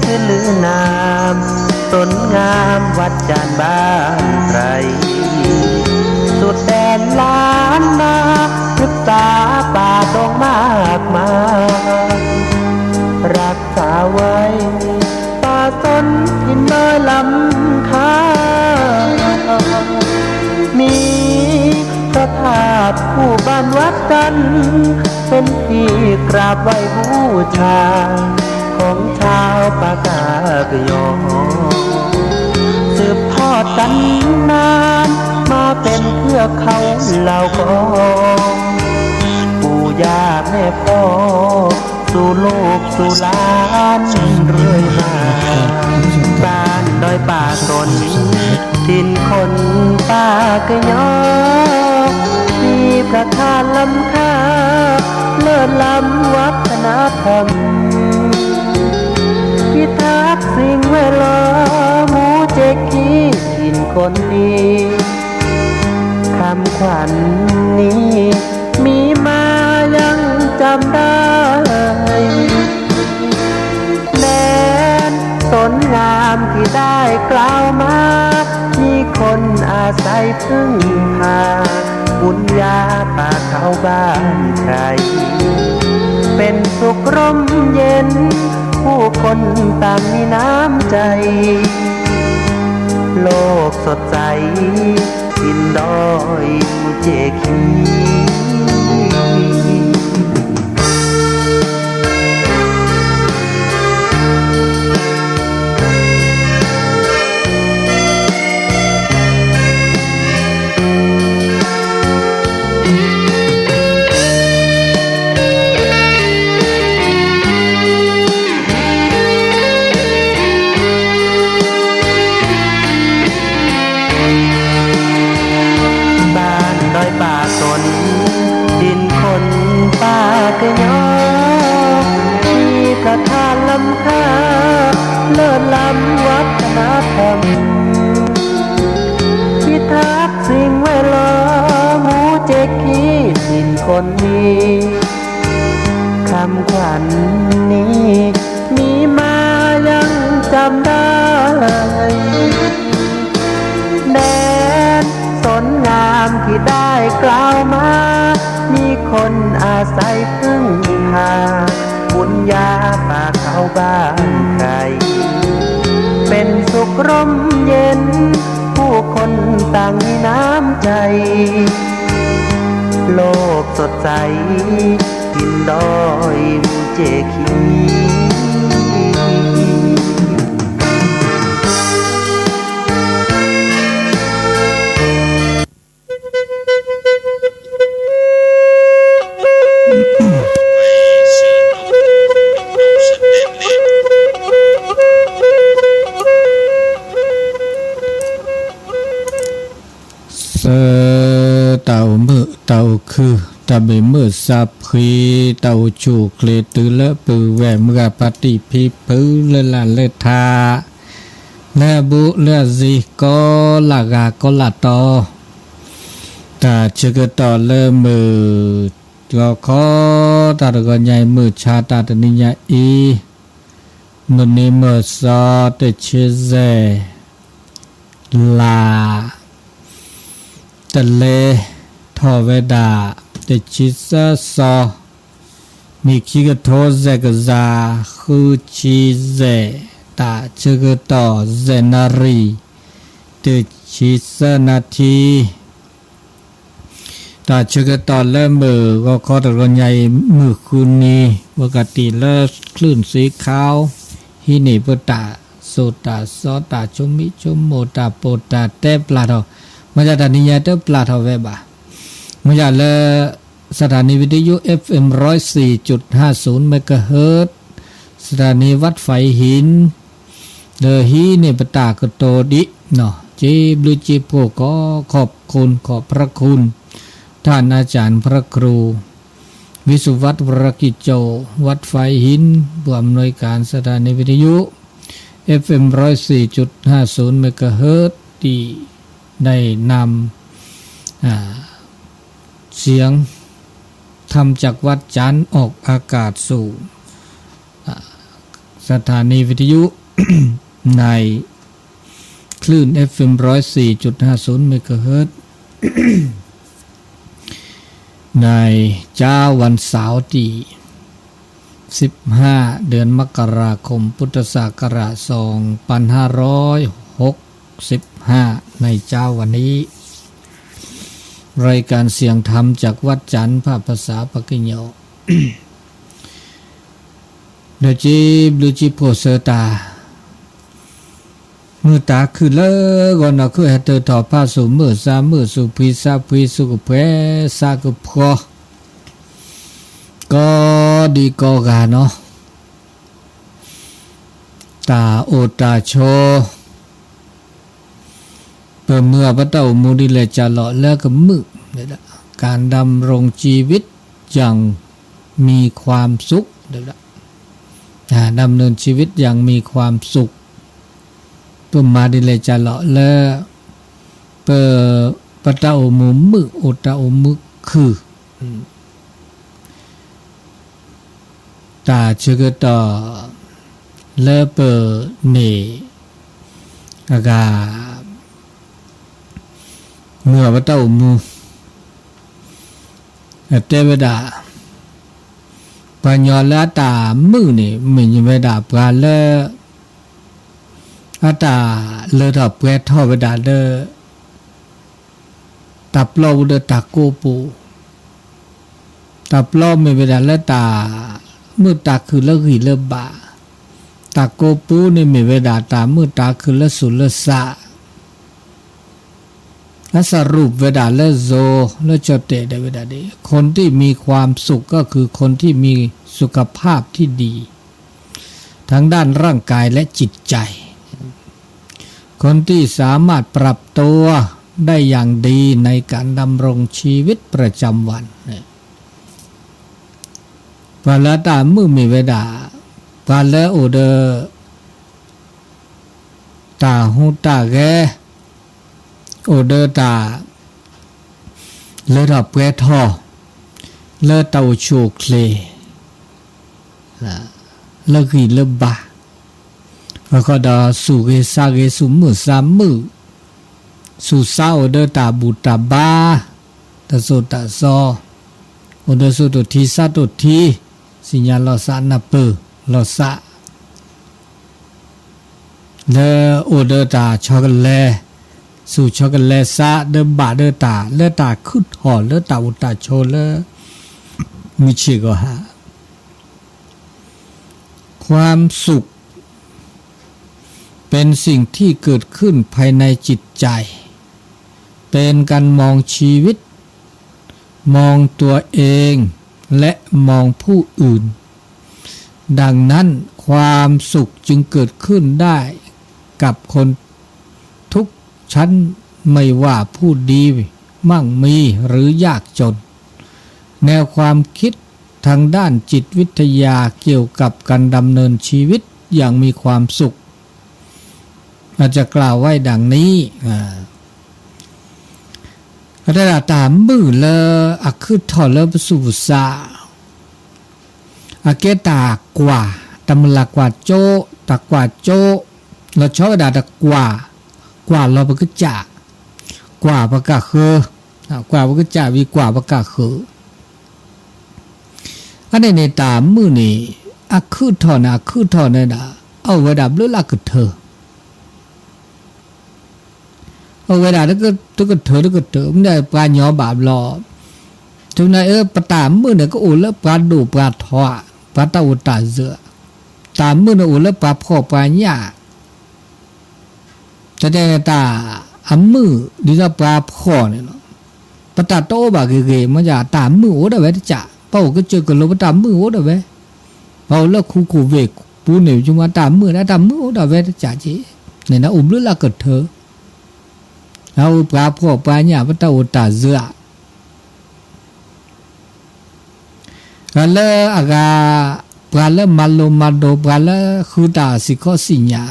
คือลือนามต้นงามวัดจานบ้านไตรสุดแดนล้านนาศึกษาป่าดงมากมายรักษาไว้ป่าสนทินน้อยลำคามีพระธาตุคู่บ้านวัดกันเป็นที่กราบไหว้บูชาของชาวปากากยอสืบทอดกันนานมาเป็นเพื่อเขาเหล่ากองปู่ย่าแม่พ่อสู่โลกสู่ล้านเรื่อยมาบ้านดอยป่าสนทินคนปากยอมีพระธาตุล้ำค่าเลิศล้ำวัฒนธรรมพิทักษ์สิ่งแวดล้อมหมู่เจกีถิ่นคนดีคำขวัญนี้มีมายังจำได้แดนสนงามที่ได้กล่าวมามีคนอาศัยพึ่งพาบุญญาป่าเขาบ้านใครเป็นสุขร่มเย็นผู้คนต่างมีน้ำใจโลกสดใสดินดอยเจคีดินคนปากยอมีพระธาตุล้ำค่าเลิศล้ำวัฒนธรรมพิทักษ์สิ่งแวดล้อมหมู่เจกีดินคนดีคำขวัญนี้มีมายังจำได้แดนสนงามที่ได้กล่าวมามีคนอาศัยพึ่งพาบุญญาป่าเขาบ้านใครเป็นสุขร่มเย็นผู้คนต่างมีน้ำใจโลกสดใสทินดอยมูเจคีเต่ามือเต่าคือตะเบมือสับขีเต่าจูเคลตือเลปือแหวมกะปฏิพิปือเลลาเลทาเนบุเลซีก็ลากาก็ลาตอตาเชกต่อเลมือก็ขอตาตะกอนใหญ่มือชาตาตนิยาอีมุนีมือซอเตเชเซลาตะเลทอเวดาเตชิซาซอมีคิกโทเซกซาคูชิเซตาเชกต่อเซนารีเตชิซานาทีตาเชกต่อเริ่มมือก็ขอตะกอนใหญ่มือคืนนี้ปกติเลิศคลื่นสีขาวฮินิปตาโซตาซอตาชุมิชุมโมตาโปตาเตปลาทอมาจากนิยายเตปลาทอเวบามาจากเลสถานีวิทยุ FM 104.50 เมกะเฮิรตซ์สถานีวัดไฟหินเดฮีเนปตากโตดิเนาะจีบลูจีโปก็ขอบคุณขอบพระคุณท่านอาจารย์พระครูวิสุวัตรวรกิจโจวัดไฟหินผู้อำนวยการสถานีวิทยุ FM 104.50 เมกะเฮิรตซ์ที่ได้นำเสียงทำจากวัดจันทร์ออกอากาศสู่ สถานีวิทยุ ในคลื่น FM 104.50 เมกะเฮิรตซ์ ในเจ้าวันเสาร์ที่15 เดือนมกราคมพุทธศักราช2565ในเจ้าวันนี้รายการเสียงธรรมจากวัดจันทร์ภาษาปากีสถานเดจีบลูจิโพเซตามือตาคือเลก่อนนะคือให้เธอถอดผ้าสูมือซามือสูพีซาพีสุกเพซากุพอก็ดีก็กาเนาะตาโอตาโชเปิดเมื่อพระเต้ามูดิเลจะเลาะแล้วก็มือเนี่ยละการดำรงชีวิตอย่างมีความสุขเนี่ยละดำเนินชีวิตอย่างมีความสุขเปิดมาดิเลจะเลาะแล้วเปิดพระเต้ามูมือโอตาโอมือคือตาเชื่อต่อเลเปอเนอากาเมื่อพระเต้ามูเทวดาปัญญาละตามือนี่เหมือนเวดาปลาเลอาตาเลอทับแกทอเวดาเลตับโลเดตาโกปูตับโลไม่เวดาละตามือตาคือเลิกหิเลิกบาตาโกปูนี่มีเวดาตามือตาคือเลิกสุเลิกสะและสรุปเวดาเลิกโซเลิกจเตเดเวดาดีคนที่มีความสุขก็คือคนที่มีสุขภาพที่ดีทั้งด้านร่างกายและจิตใจคนที่สามารถปรับตัวได้อย่างดีในการดำรงชีวิตประจำวันปาลตามือมีเวดาปาลโอเดตาหูตาแกโอเดตาเลดับเวทอเลเตาโชเคลเลกีเลบาแล้วก็ดาสุเกซาเกสุมือสามมือสุซาโอเดตาบุตาบาตาโซตาซอโอเดสุตุทีซาตุทีสิญญาลอสานาเปลอสะเลโอเดตาช็อกโกแลตสู่ช็อกโกแลตซะเดบาเดตาเลตาคุดหอเลตาอุตาโชเลมิชิโกฮะความสุขเป็นสิ่งที่เกิดขึ้นภายในจิตใจเป็นการมองชีวิตมองตัวเองและมองผู้อื่นดังนั้นความสุขจึงเกิดขึ้นได้กับคนทุกชั้นไม่ว่าผู้ดีมั่งมีหรือยากจนแนวความคิดทางด้านจิตวิทยาเกี่ยวกับการดำเนินชีวิตอย่างมีความสุขอาจจะกล่าวไว้ดังนี้ระดับตามมือเลอคือถอดเลอสุสาเกตากว่าตำลักว่าโจตากว่าโจเราชอบด่าตากว่าเราปกจ่ากว่าปกะคือกว่าปกจ่าวิกว่าปกะคืออันนี้ในตามมือนี่คือถอดคือถอดเนี่ยนะเอาไว้ดับเลือดละก็เธอเอาเวลาแล้วก็เธอไม่ได้ปลาหยอบาบลอถึงไหนปลาตามมือเนี่ยก็อุ่นแล้วปลาดูปลาทอปลาตาอุตาเสือตามมือเนี่ยอุ่นแล้วปลาพ่อปลาหญ้าจะได้ตามือดีจะปลาพ่อเนี่ยเนาะปลาตาโตบาเกมันจะตามมือโอ้ได้ไว้จ่าเป้าก็เจอกันลงปลาตามมือโอ้ได้ไว้เป้าแล้วคู่เวกปูเหนียวจุมาตามมือนะตามมือโอ้ได้ไว้จ่าจีเนี่ยนะอุ่นหรือละก็เธอเอาปลาพ่อปลาเนี่ยพระเต้าตาเสือกันเลยอากาปลาเลยมาโลมาโดปลาเลยคือตาสิข้อสิญญา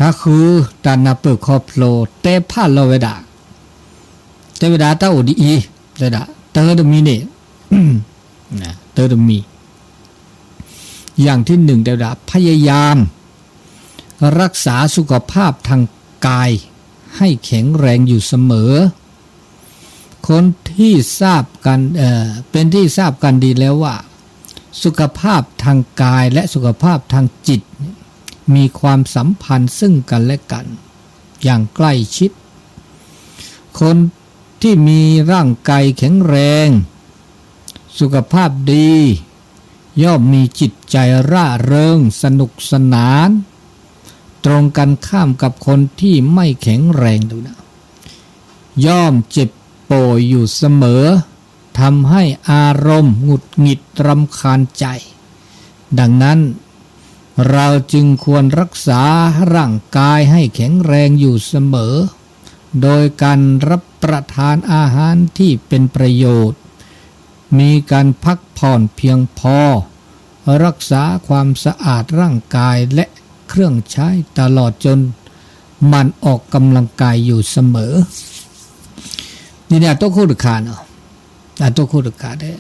ฮะคือตานาเปิดคอโผล่เตะผ้าเราเวดาเตะเวดาตาโอดีอีเวดาเตอร์ดมีเนี่ยนะเตอร์ดมี อย่างที่หนึ่งเดี๋ยวพยายามรักษาสุขภาพทางกายให้แข็งแรงอยู่เสมอคนที่ทราบกันเป็นที่ทราบกันดีแล้วว่าสุขภาพทางกายและสุขภาพทางจิตมีความสัมพันธ์ซึ่งกันและกันอย่างใกล้ชิดคนที่มีร่างกายแข็งแรงสุขภาพดีย่อมมีจิตใจร่าเริงสนุกสนานตรงกันข้ามกับคนที่ไม่แข็งแรงดูนะย่อมเจ็บป่วยอยู่เสมอทำให้อารมณ์หงุดหงิดรำคาญใจดังนั้นเราจึงควรรักษาร่างกายให้แข็งแรงอยู่เสมอโดยการรับประทานอาหารที่เป็นประโยชน์มีการพักผ่อนเพียงพอรักษาความสะอาดร่างกายและเครื่องใช้ตลอดจนมันออกกำลังกายอยู่เสมอนี่เนี่ยตัวคู่ดึกขาเนาะตัวคู่ดึกขาได้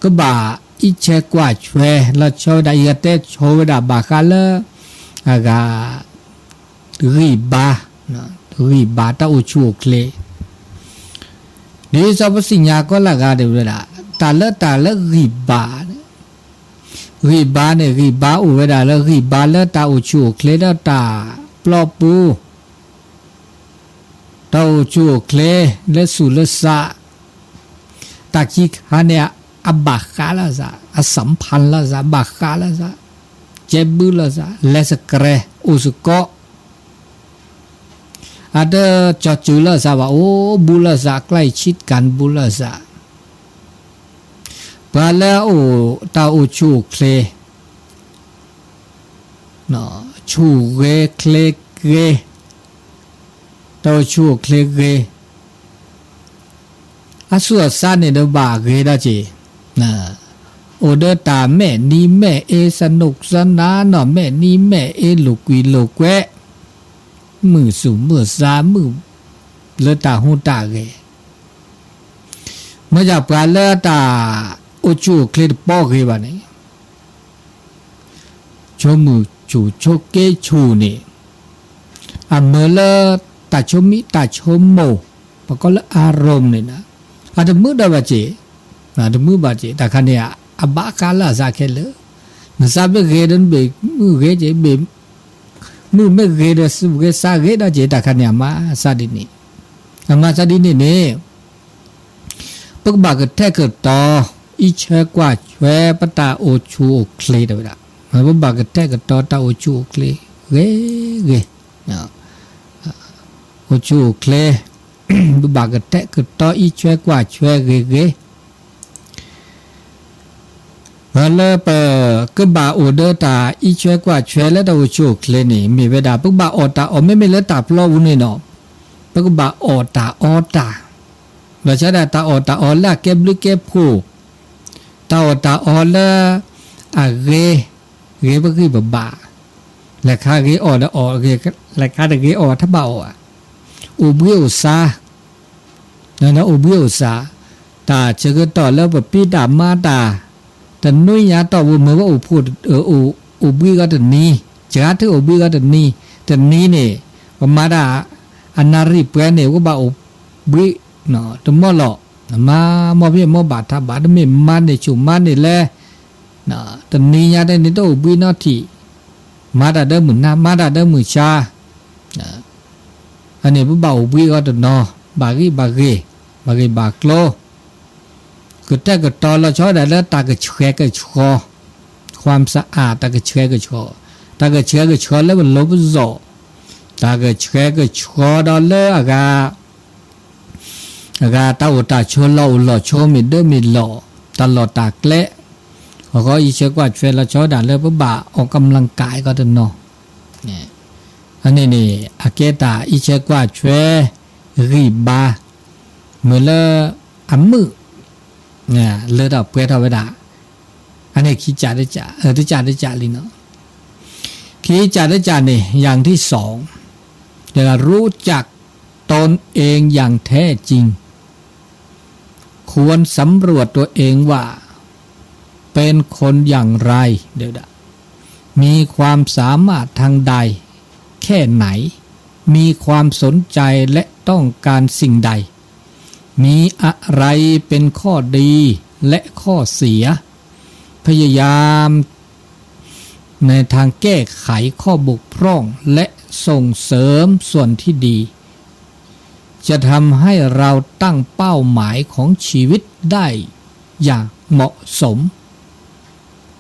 ก็บ่าอิเชกว่าช่วยแล้วช่วยได้ยเตโชว์ได้บาคาเลอาการีบาเนาะรีบาตาอุชูเคลนี่จะเป็นสิ่งยากก็ละกันเดี๋ยวละตาเลรีบาเนี่ยรีบาอุเวดาแล้วรีบาแล้วตาอุชูเคลแล้วตาปลอปูตาอุชูเคลและสุลสะตาคิกฮันเนี่ยอบากาละซะอสัมพันธ์ละซะบากาละซะเจ็บบุละซะและสกเรอุสโกada cocula sawa oh bula sa ใกล้ชิดกันบุละซะบาแล้วโอตาอุชูเคลเนาะชูเกเคลเกตาชูเคลเกอาสัวซาเนี่ยเดบาเกดาจีนะโอเดตาแม่นี่แม่เอสนุกสนานเนาะแม่นี่แม่เอลูกวีลูกแกะมือสูมือซามือเลตาหูตาเกเมื่อจากปลาเลตาอุจูเคลดปอกเกบานี่ชมือจูโชเกชูนี่เมื่อเลตาชมิตาชมโมปะก็เลอารมณ์นี่นะadaมือดาบาเจadaมือบาเจแต่คันเนี่ยอบากาลาซาเคเลนะซาเบเกดันเบมือเกเจเบมือไม่เกดสุเกซาเกดาเจแต่คันเนี่ยมาซาดินีมาซาดินีเนี่ยปักบากแท้เกิดต่ออีเชกว่าแวปตาโอชูโอเคลดาเวลาปักบากแท้เกิดต่อตาโอชูโอเคลเกโอชูโอเคบากแตะก็ต่ออีช่วยกว่าช่วยเกแล้วเปก็บาโอเดตาอีช่วยกว่าช่วยแล้วตาชูเคลนี่มีเวลาปุ๊บบาออตาอไม่เลตาพลอวุนี่เนาะปุ๊บบาออตาเราใช้ได้ตาออละเก็บลึกเก็บผู้ตาออละเกก็คือบาและค่าเกออละออเกและค่าเกออถ้าบาออุบิอุสานั่นนะอุบิอุสาตาเจก็ต่อแล้วแบบปีดามาตาแต่นุ้ยยาต่อว่าเมื่อว่าอุพูดอุบิก็แต่นี้จ้าที่อุบิก็แต่นี้แต่นี้เนี่ยว่ามาดาอันนารีเปเนี่ยก็บ่าอุบิเนาะตัวมั่วหล่อมาเพี้ยมั่วบาดทับบาดไม่มันเนี่ยชุมันเนี่ยแหละเนาะแต่นี้ยาได้เนี่ยต้องอุบินาทีมาดาเดิมเหมือนน้ำมาดาเดิมเหมือนชาอันนี้ผู้บ่าววิก็ตัวน้อบากีบากโลก็แต่ก็ตอนเราชอบได้แล้วตาก็เชื่อก็ชอความสะอาดตาก็เชื่อก็ชอตาก็เชื่อก็ชอแล้วมันลบจ่อตาก็เชื่อก็ชอดอลเลยอากาตาอุตาชอเราหล่อชอมีเดิมมีหล่อตลอดตากเละเขาก็อีเชื่อกว่าเฟลเราชอบได้แล้วผู้บ่าวออกกำลังกายก็ตัวน้อเนี่ยอันนี้นี่อาเกตาอิเชกว่าช่วยรีบาเมื่อเลอมือเนี่ยเลดอกเปทเอาไว้ด่าอันนี้ขี้จ่าได้จ่าที่จ่าได้จ่าลิเนาะขี้จ่าได้จ่านี่อย่างที่สองจะรู้จักตนเองอย่างแท้จริงควรสำรวจตัวเองว่าป เป็นคนอย่างไรเดี๋ยวมีความสามารถทางใดแค่ไหนมีความสนใจและต้องการสิ่งใดมีอะไรเป็นข้อดีและข้อเสียพยายามในทางแก้ไขข้อบกพร่องและส่งเสริมส่วนที่ดีจะทำให้เราตั้งเป้าหมายของชีวิตได้อย่างเหมาะสม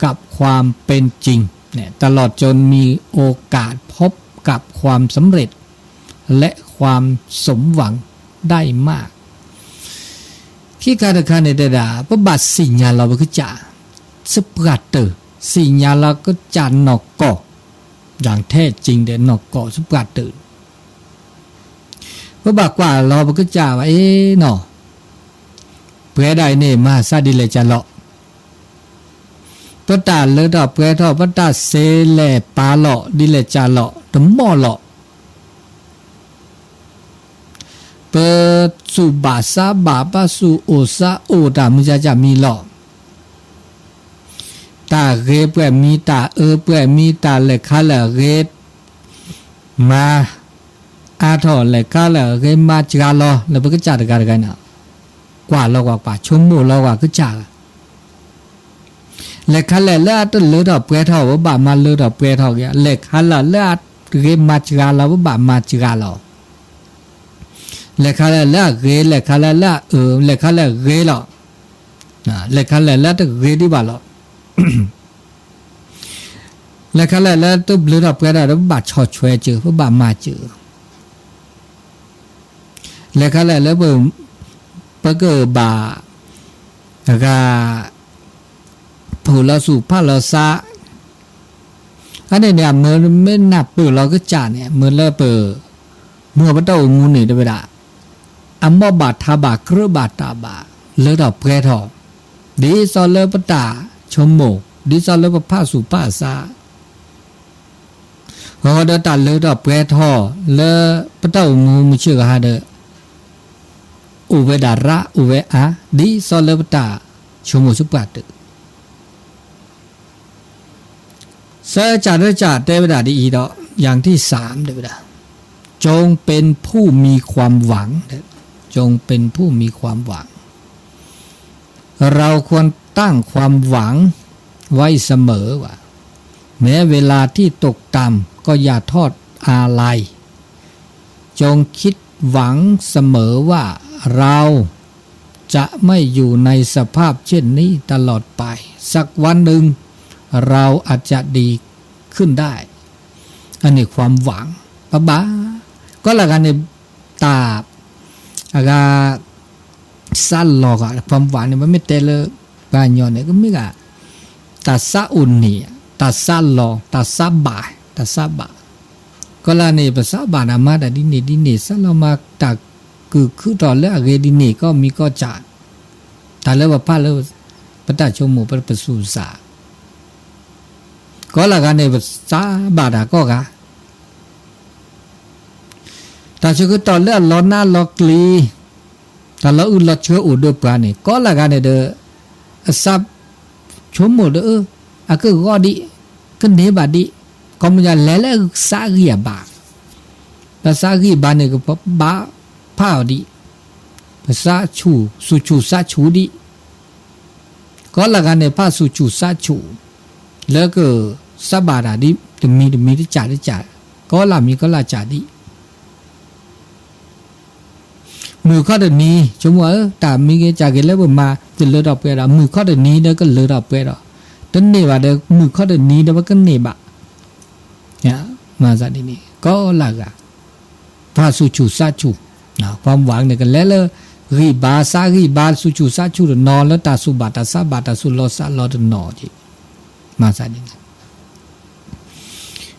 กับความเป็นจริงเนี่ยตลอดจนมีโอกาสพบกับความสำเร็จและความสมหวังได้มากที่การทำในเดดาพระบาทสิญญาเราก็จะสปรัตเตอร์สิญญาเราก็จะนอกเกาะอย่างแท้จริงเดนอกเกาะสปรัตเตอร์พระบาทกว่าเราก็จะว่าเนาะเพื่อได้เนี่ยมาซาดิเลจะเลาะพระตาเลดอกเพื่อทอพระตาเซเลปาเลาะดิเลจะเลาะตมอเลาะเปิดสุบาซาบาปาสุโอซาโอตามุจะมีเลาะตาเรเพื่อมีตาเพื่อมีตาเลคาเลเรมาอาทอเลคาเลเรมาจกาลอแล้วก็จะกันนะกว่าเรากว่าชมโมเรากว่าก็จะเลคาเลเลอะต้นเลือดเปรี้ยทอว่าบามาเลือดเปรี้ยทอแกเลคาเลเลอะเรมาจกาลอว่าบามาจกาลอเลคาเลเลเรเลคาเลเลเลคาเลเรลอเลคาเลเลตเรดีบาลอเลคาเลเลตเลือดเปรี้ยทอว่าบาชอช่วยเจอว่าบามาเจอเลคาเลเลเบอปะเกอบากาผู้เราสู่พระเราซาอันนี้เนี่ยเมื่อไม่นับเปิดเราก็จ่าเนี่ยเมื่อเลิกเปิดเมื่อพระเจ้างูนี่ได้ไปด่าอัมบาทาบาเครือบาตาบาเลือดอกเปรทอดีซอเลปตาชมโมดีซอเลปพระสู่พระซาพอเดตัดเลือดอกเปรทอเลพระเจ้างูมือเชื่อฮาเดอุเวดาระอุเวอาดีซอเลปตาชมโมสุปาตเสจาระจาเทวดาดีอีดออย่างที่3เทวดาจงเป็นผู้มีความหวังจงเป็นผู้มีความหวังเราควรตั้งความหวังไว้เสมอว่าแม้เวลาที่ตกต่ำก็อย่าทอดอาลัยจงคิดหวังเสมอว่าเราจะไม่อยู่ในสภาพเช่นนี้ตลอดไปสักวันหนึ่งเราอาจจะดีขึ้นได้อันนี้ความหวังปะบ้าก็ละกันในตาอากาสั้นหลอกอะความหวังเนี่ยมันไม่เตลบานยอนเนี่ยก็ไม่กะตาซาอุ่นนี่ตาซาหลอกตาซาบ่ายตาซาบ่าก็ละในภาษาบานามาแต่ดินี่ซาเรามาตาคือตอนแรกเรดินี่ก็มีก็จ่าแต่แล้วว่าพระแล้วพระตาชมโมพระประสูสาก็ละกันในภาษาบาดาก็กะแต่ชื่อตอนแรกล้อหน้าล้อกลีแต่เราอื่นเราเชื่ออุดด้วยปรานี่ก็ละกันในเด้อซับชมโมเด้ออะก็ก็ดีก็เนบาดีก็มันจะแล้วสาเรียบาภาษากีบาเนี่ยก็บาพาวดีภาษาชูสุชูซาชูดีก็ละกันในภาสุชูซาชูแล้วก็สบาดาดิจะมีที่จ่าก็ละมีก็ละจ่าดิมือข้อเดินนี้ชมว่าแต่มีเกจ่าเกแล้วมาจะเลือดออกไปละมือข้อเดินนี้เด้อก็เลือดออกไปละต้นเนบะเด้อมือข้อเดินนี้เด้อก็เนบะเนี่ยมาจากนี้ก็ละกะพระสุชูซาชูนะความหวังเนี่ยกันแล้วรีบาซารีบาสุชูซาชูนอนแล้วตาสุบาตาซาบาตาสุลอซาลอดนอจีมาจากนี้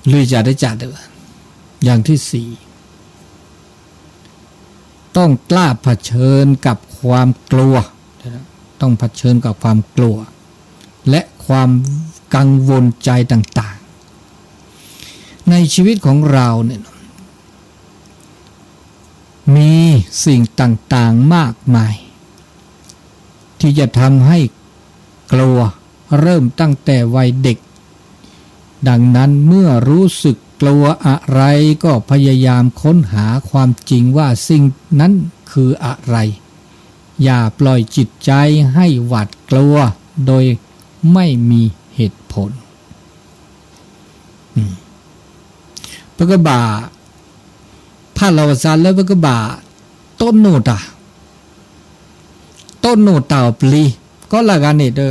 ลุยจ่าได้จ่าเด้ออย่างที่4ต้องกล้าเผชิญกับความกลัวต้องเผชิญกับความกลัวและความกังวลใจต่างๆในชีวิตของเราเนี่ยมีสิ่งต่างๆมากมายที่จะทำให้กลัว เริ่มตั้งแต่วัยเด็กดังนั้นเมื่อรู้สึกกลัวอะไรก็พยายามค้นหาความจริงว่าสิ่งนั้นคืออะไรอย่าปล่อยจิตใจให้หวาดกลัวโดยไม่มีเหตุผลปกบ่าพาเราซาแล้วปกบ่าต้นโนตาปลีก็ละกันเนี่ยเด้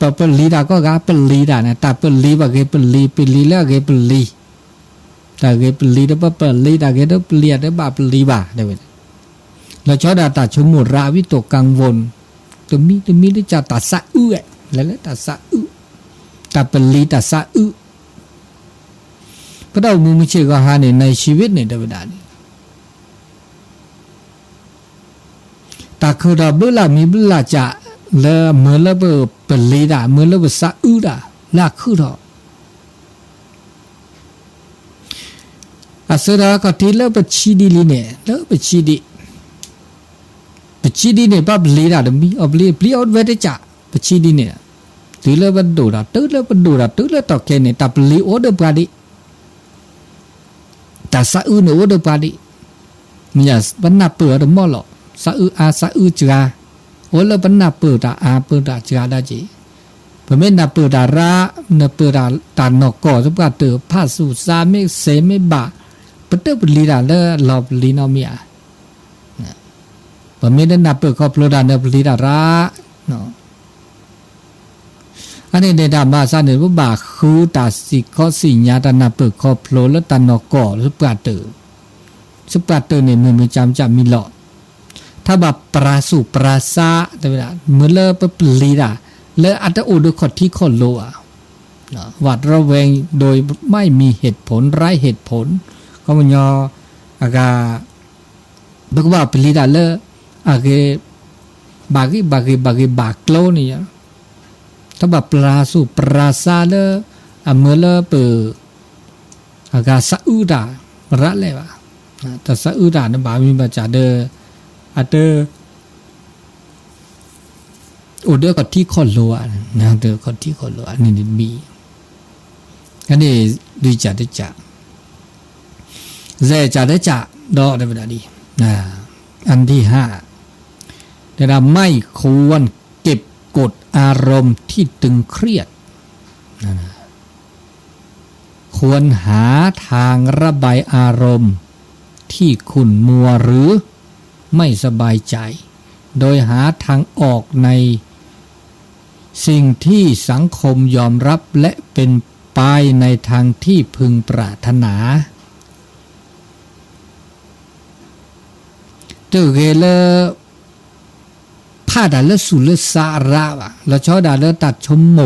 อปลีดาก็กาปลีดาเนี่ยตาปลีบะเกปลีแล้วเกปลีตาเกปลีเด้อปลีดาเกเด้อปลีเด้อบาปลีบาเด้อแล้วชอดาตาชมุราวิตกกังวลตัวมีได้จะตาสะอื้อแล้วตาสะอื้อตาปลีตาสะอื้อพระเจ้ามุมิเชก็หาในชีวิตเนี่ยเด้อดานี่ตาคือเราเบลามีเบลาจะเลเมื่อเราเป็นลีดาเมื่อเราเป็นสะอื้อดาลาคือเราอาศัยเราก็ที่เราเป็นชีดีลีเนี่ยเราเป็นชีดีเนี่ยปั๊บลีดาเดี๋ยวมีเอาปลีเอาไว้ได้จ้ะเป็นชีดีเนี่ยตื่นเราเป็นดูดาตื่นเราต่อแค่เนี่ยแต่ปลีโอเดอร์ปาดิแต่สะอื้อเนี่ยโอเดอร์ปาดิมันอย่าบรรณาเปิดเดมอหรอกสะอื้อสะอื้อจ้าโอเลบรรณาเปิดเปิดจ้าได้จีเพื่อไม่นับเปิดระนับเปิดตานอกก่อสุกาเตอผ้าสูซาไม่เสไม่บะเปิดเปิดลีดาเลหลบลีนอมีเพื่อไม่ได้นับเปิดก็ปลดานับลีดาระเนาะอันนี้ในดามาซาเนี่ยว่าบาคือตาสิข้อสิญาตานับเปิดก็ปลดแล้วตานอกก่อสุกาเตอเนี่ยมันจำมีหลอดถ้าแบบปราสุปราซาแต่เวลาเมื่อเลิกไปปลีดาเลิกอัตโอโดยขดที่ขดโลหวาดระแวงโดยไม่มีเหตุผลไร้เหตุผลก็มันยออากาบอกว่าปลีดาเลิกอาเกบากโลนี่ถ้าแบบปราสุปราซาเลิกเมื่อเลิกเปิดอากาสะอุดาระเลยวะแต่สะอุดาเนี่ยบามีมาจากเดออาเตอโอเดอร์ก็ที่คอนโลอ่ะนะเดอร์ก็ที่คอนโลอันนี้มีอันนี้ดีจัดได้จัดเจจัดได้จัดดอกได้เวลาดีอันที่5แต่เราไม่ควรเก็บกดอารมณ์ที่ตึงเครียดควรหาทางระบายอารมณ์ที่ขุ่นมัวหรือไม่สบายใจโดยหาทางออกในสิ่งที่สังคมยอมรับและเป็นไปในทางที่พึงปรารถนาเจอเกลผ้าดาเลสุเลสาระวะแล้วชอดาเลตัดชมโม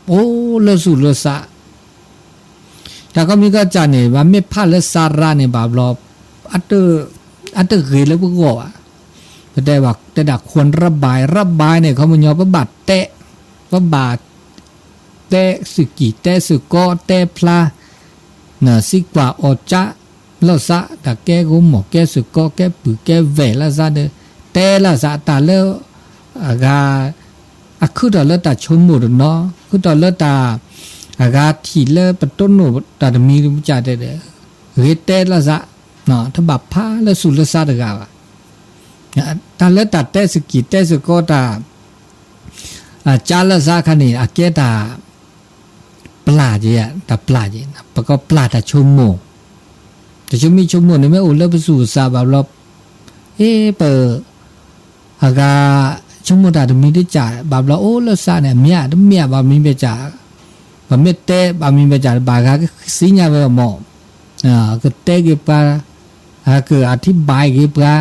โอ้เลสุเลสาแต่ก็มีก็จะเนี่ยว่าไม่ผ้าเลสาระเนี่ยบาบลออัตเตอร์เกลแล้วก็ว่าแต่ว่าแต่ดักควรระบายเนี่ยเขามันยอมบัดเตะว่าบาดเตะสึกิเตะสึกอเตะพลาน่ะสิกว่าอจะแล้วซะดักแกกูหมอแกสึกอแกปือแกเวละซะเด้อเตะละซะตาแล้วคือตอเลตาชมหมดเนาะคือตอเลตาทีเลปต้นโนตามีรู้จักเด้อเฮเตะละซะเนาะถ้าบับผ้าแล้วสุลซะเด้อกว่าตาเลตัดเตสกิเตสก็ตาจาลซาคันนี่อาเกตาปลาเจียตาปลาเจียปะก็ปลาตาชมโมแต่ชมีชมโมเนี่ยไม่อุลไปสู่ซาบาลบเปอากาชมโมตาตมีได้จ่าบาบลโอลซาเนี่ยเมียบามีไปจ่าบาเมเตบามีไปจ่าบากาสิญาเวหมอก็เตกปาคืออธิบายเกปา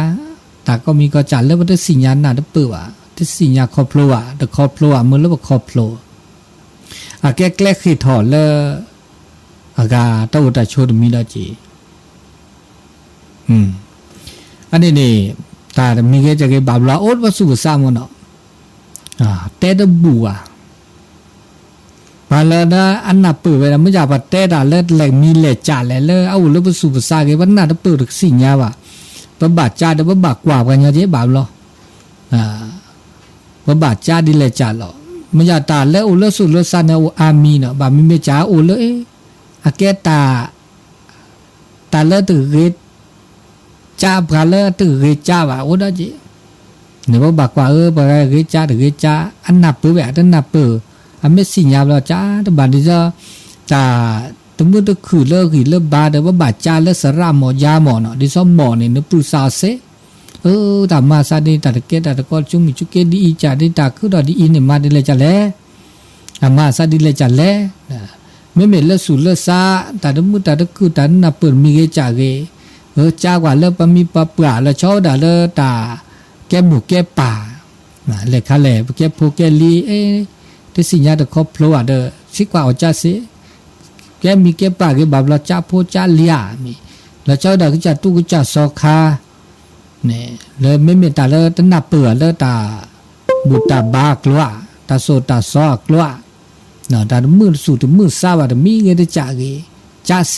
แต่ก็มีก็จัดแล้วว่าได้สิญญาณน่ะได้เปิดว่าได้สิญญาครอบครัวได้ครอบครัวเมื่อแล้วว่าครอบครัวแก้คือถอดแล้วกาตะอุตะโชดมีแล้วจีอันนี้นี่ตามีก็จะเก็บบาบลาโอ๊ตว่าสู่ซ้ำมันเนาะเตะดบัวมาแล้วนะอันน่ะเปิดไว้แล้วไม่อยากว่าเตะด่าเลิศแหลกมีเหล็กจ่าแล้วเอาแล้วว่าสู่ซ้ำเก็บวันน่ะได้เปิดสิญญาว่ะบาดจ้าเดี๋ยวบาดกว่ากันเยอะบาปหรอบาดจ้าดีเลยจ้าหรอ มยาตาและอุลสุลสันเนออามีเนาะบามิเมจาอุลอาเกตาเลตุเกจ้าบาเลตุเกจ้าบาอุดาจิเนี่ยว่าบากว่าบาเกจ้าตุเกจ้าอันนับเปื่ออันนับเปื่ออันไม่สิญญาเราจ้าแต่บาดิจะตาตมุตคือเลิกบาเดว่าบาจ้าเลสระหมอยาหมอเนาะดิซอมหมอเนี่ยนึกปรุษาเสตามาซาดีตาตะเกตาตะกอจุมิจุเกดีอีจาดีตาคือดอดีอินเนี่ยมาดีเลยจ้าแลอามาซาดีเลยจ้าแลไม่เมลสุลซาตาดมุตาตะคือตานับเปิดมีเกจ่าเกจ้ากว่าเลปมีปะปะละชอดาเลตาแกหมูแกป่าเลขาเลแกโพแกลีที่สิญญาตะครอบพลัวเดสิกว่าเอาจ้าสิแกมีแกป่าแกบับละจ้าโพจ้าเลียมีละชอดาก็จ้าตุกจ้าซอคาเนี่ยเลยไม่เมตาเลตนับเปิดเลตาบุตาบากลัวตาโซตาซอกลัวน่ะตามือสูตรมือซาบะมีเงตจ้าเกจ้าเส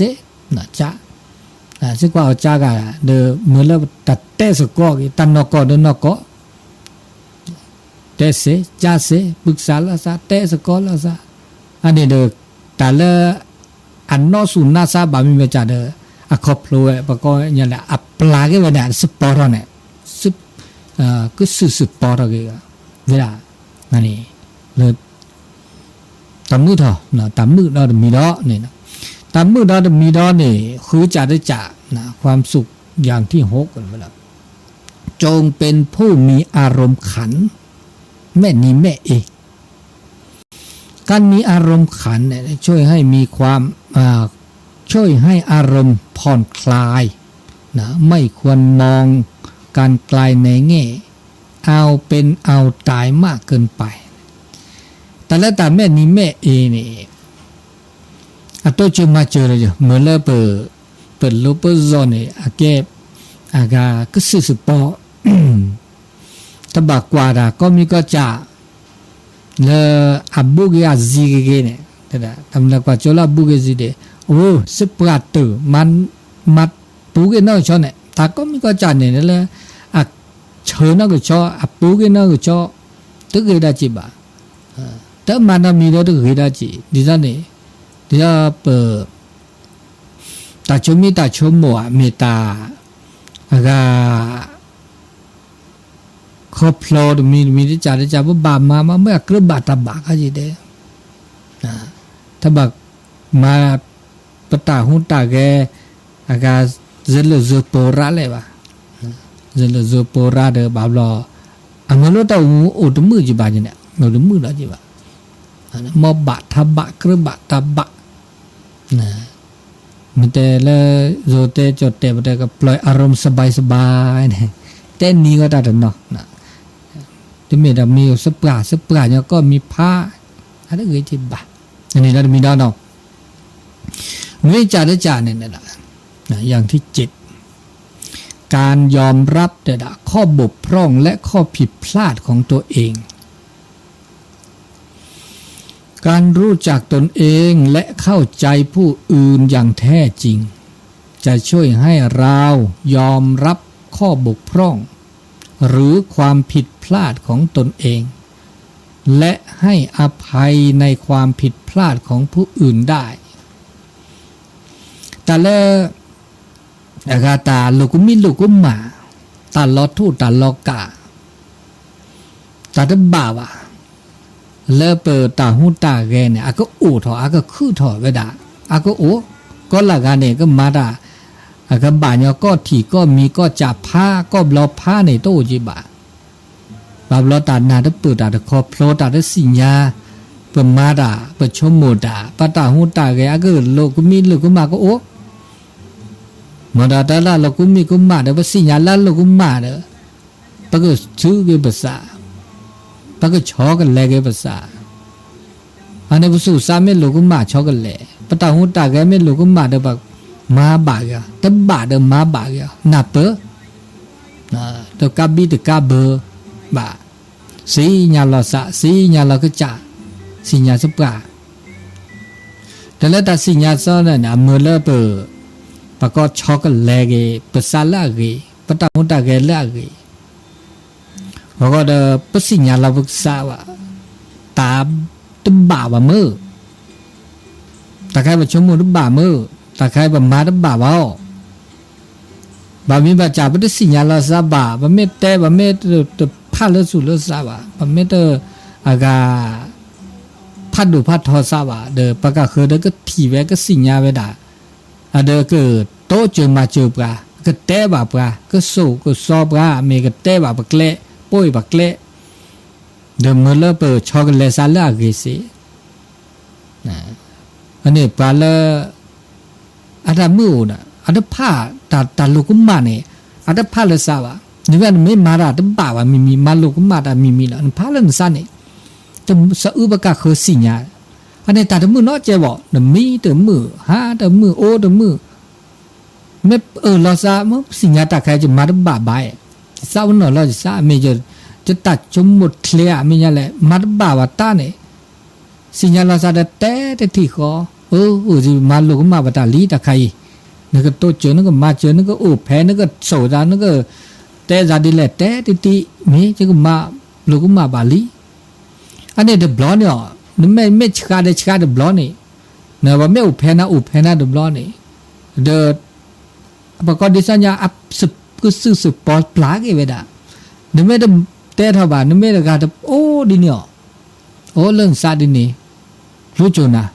น่ะจ้าสิกว่าเอาจ้ากะเดเมื่อเลตัดเตสกอกีตันนกอเดนกอเตเสจ้าเสปรึกษาละซาเตสกอละซาอันนี้เดตาเลอันนอสุนาซาบามีเมจาเดอะคอพโลปะก็เนี่ยแหละอัปลาเกเวนะสปอร์เนี่ยสิก็สปอร์เกเวลานั่นนี่เลยตามมือเถอะนะตามมือเราจะมีดอเนี่ยนะตามมือเราจะมีดอเนี่ยคือจะได้จ่านะความสุขอย่างที่หกกันไปแล้วจงเป็นผู้มีอารมณ์ขันแม่นี้แม่เองการมีอารมณ์ขันเนี่ยช่วยให้มีความช่วยให้อารมณ์ผ่อนคลายนะไม่ควรมองการไกลในแง่เอาเป็นเอาตายมากเกินไปแต่ละแต่แม่นี้แม่เอนี่อัตโตจะมาเจอเลยเมื่อเปิดลูปโซนเนี่ยอาเก็บอากาก็สื่อปอตบกว่าดาก็มีก็จะเลอับบุกยาซีเกเนี่ยแต่ละทำแล้วกว่าโจลาบุกซีเดโอ้สิบกว่าตัวมันมัดปูเกนอชอเนี่ยถ้าก็มีก็จะเนี่ยเลยอ่ะเชิญนักชออ่ะปูเกนอชอตึกเกดาจิบะแต่มันมีแล้วตึกเกดาจิดิฉันเนี่ยดิฉันเปิดตาชมิตาชมโมเมตาอากาครอบครัวมีที่จ่าว่าบามาเมื่อกระบาดตาบากเขาจีเดถ้าบักมาปตาหุ่นตาแกอากาเจริญโปราเลยวะเจริญโปราเดอบาบลออันนั้นเราต้องอุดมือจีบาจีเนี่ยอุดมือแล้วจีบามอบะทับบะกระบะตาบะนะมันแต่ละโจเตจดเตมันแต่ก็ปล่อยอารมณ์สบายๆเนี่ยแต่นี้ก็ได้เนาะนะที่มีสปราเนี่ยก็มีผ้าอะไรเงี้ยจีบะอันนี้เรามีดาวเนาะวิจารณ์เนี่ยนะอย่างที่7การยอมรับแต่ละข้อบกพร่องและข้อผิดพลาดของตัวเองการรู้จักตนเองและเข้าใจผู้อื่นอย่างแท้จริงจะช่วยให้เรายอมรับข้อบกพร่องหรือความผิดพลาดของตนเองและให้อภัยในความผิดพลาดของผู้อื่นได้แต่ละอากาตาลูกุมิลูกุมมาตาลอทูตาลอกาตาตบ่าวะเลเปิดตาหูตาแกเนี่ยอาก็อู่ถออาก็คือถอเวดาอาก็โอ้ก็ละกันเนี่ยก็มาดาอาก็บ่าเนี่ยก็ถี่ก็มีก็จับผ้าก็รอผ้าในโต๊ะจีบะบาบลอตานาตเปิดตาตะคอโพลตาตสิญญาเปิดมาดาเปิดชมโมดาปตาหูตาแกอาก็โลกุมิโลกุมาก็โอ้มาดาตาละโลกุมิกุมาเด้อสิญญาละโลกุมาเด้อปะก็ชื่อเกภาษาปะก็ชอกันแลเกภาษาอันนี้ผู้สามีโลกุมาชอกันแลปตาหูตาแกไม่โลกุมาเด้อปะมาบากะตบะเด้อมาบากะนับเปนะตะกะบิตะกะเบบะสีญาลอสะสีญาลอกะจาสิญญาสปะแต่ละตาสิญญาซอนะนะเมื่อเลเปปะก็ชอกันแลเกภาษาละเกปตาหูตาแกละเกแล้วก็เดปสิญญาลาวุกษาวะต ตาตึบ่าว่ามือตะไคร้ว่าชั่วโมงตึบ่ามือตะไคร้ว่ามาตึบ่าว่าบามีบาจ่าบ่ได้สิญญาลซาบาบ่เมเตบ่เมตพาลสุลซาบาบ่เมเตอากาพัดดูพัดทอซาบาเดปะกะคือเดก็ทีเวก็สิญญาเวดาอะเดก็โตเจอมาเจอปราก็เตบาปราก็โซก็ซอปราเมก็เตบาปะเกลป่วยปะเกลเดมเลเปช็อกโกแลตซาลาเกสิอันนี้ปลาเลอะดามือน่ะอะดาผ้าตาลูกมาเนี่ยอะดาผ้าเลซาบานี่ว่าไม่มาราตบ่าวามีมาลูกมาตามีละผ้าเลนซาเนี่ยจะสะอึบกะคือสิญญาอันนี้ตาตมือเนาะเจบ่เดมีตมือหาตมือโอตมือเมลอซามสิญญาตาใครจะมาตบ่าบายซาวนอลอซาเมจะตัดชมหมดเคลียมีเนี่ยแหละมาตบ่าวตาเนี่ยสิญญาลอซาแต่ที่ขอสิมาลูกมาบตาลีตาใครนึกก็โตเจอนึกก็มาเจอนึกก็โอ้แพ้นึกก็โสดานึกก็แต่ซาดิแลแต่ติมีจะก็มาลูกมาบาลีอันนี้เดบลอเนี่ยนึกไม่ชกาเดบลอนี่เนอะว่าไม่อุเพนะเดบลอนี่เดปกติสัญญาอับสุดก็สุดปอปลาเกเวดานึกไม่เดแต่ทบานึกไม่เดกาเดโอ้ดิเนี่ยโอ้เรื่องซาดินี่รู้จุนะ